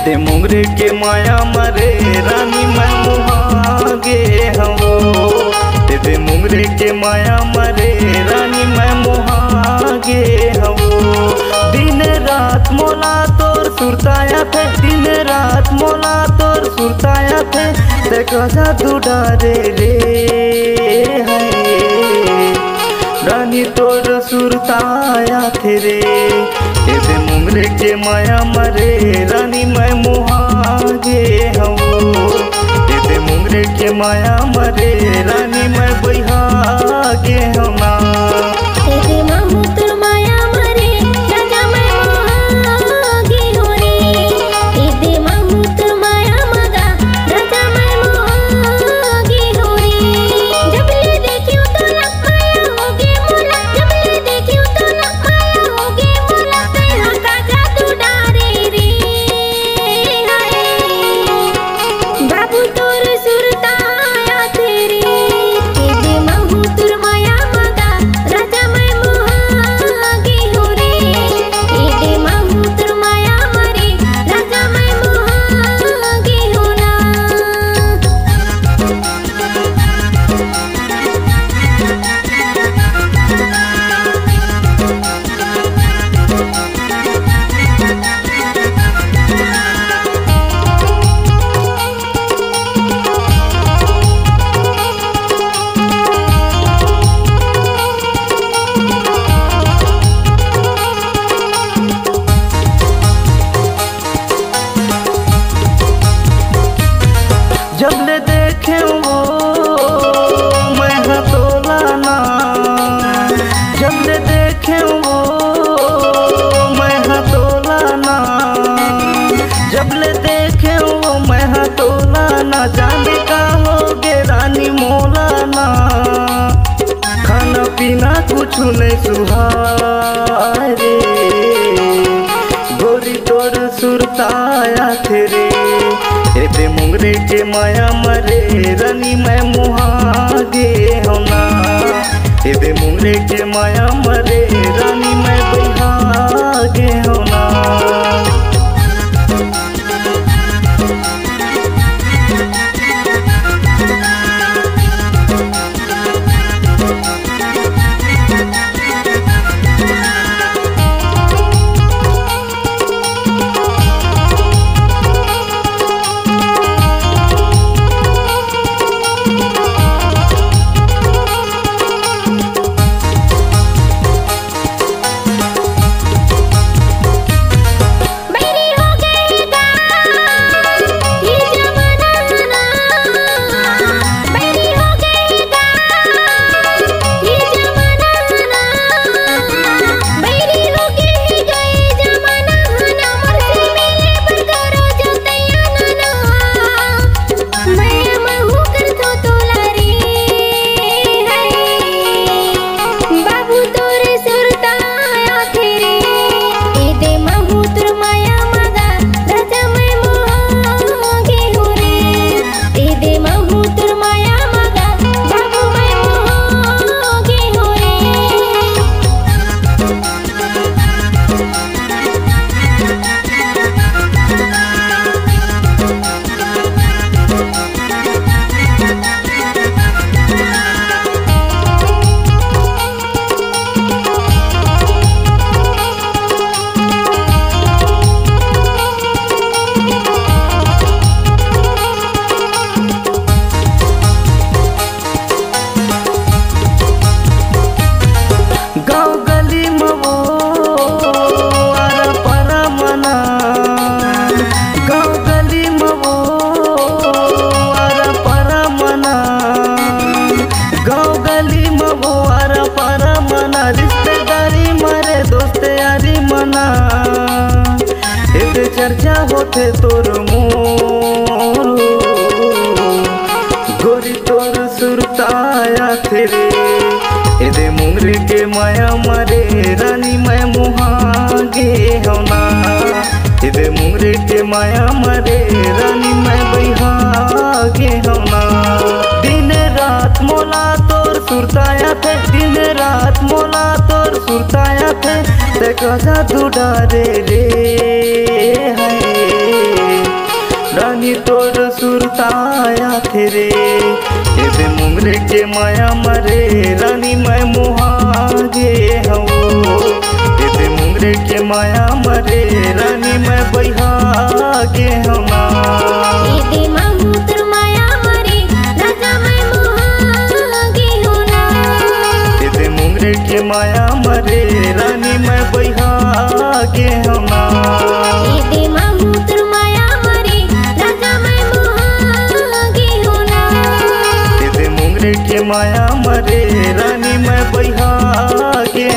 दे मुंगरे के माया मरे रानी मैं मुहागे हूँ। दे मुंगरे के माया मरे रानी मैं मुहागे हूँ। दिन रात मोला तोर सुरताया थे, दिन रात मोला तोर सुरताया थे। देखो जादू डारे रे रानी तोर सुरताया थे रे। दे मुंगरे के माया मरे रानी मैं मुहागे हूँ। दे मुंगरे के माया मरे रानी मैं बहागे हूँ ना। जब ले देखे वो मैं हतोला ना, जब ले देखे वो मैं हतोला ना, जब ले देखे वो मैं हतोला ना। जाने का होगे रानी मोला ना, खाना पीना कुछ नहीं सुहाए रे। गोरी तोर सुरताया थे रे। दे मुंगरे के माया मरे रानी मैं मुहागे हूँ ना। दे मुंगरे के माया मरे रानी मैं बहागे हूँ ना। होते तोर मोर गोरी तोर सुरताया तेरे एदे मुंगरे के माया मारे रानी मैं मुहागे होना एदे मुंगरे के माया मारे रानी मैं बहागे होना दिन रात मोला तोर सुरताया थे दिन रात मोला तोर सुरताया थे ते कजा दुडारे रे रानी तोर सुरताया थे रे एदे मुंगरे के माया मरे रानी मैं मुहागे हूँ एदे मुंगरे के माया मरे रानी मैं बहागे हूँ के माया मरे रानी मैं बहागे होना एदे मामूतर माया मरे राजा मैं मुहागे होना एदे मुंगरे के माया मरे रानी मैं बहागे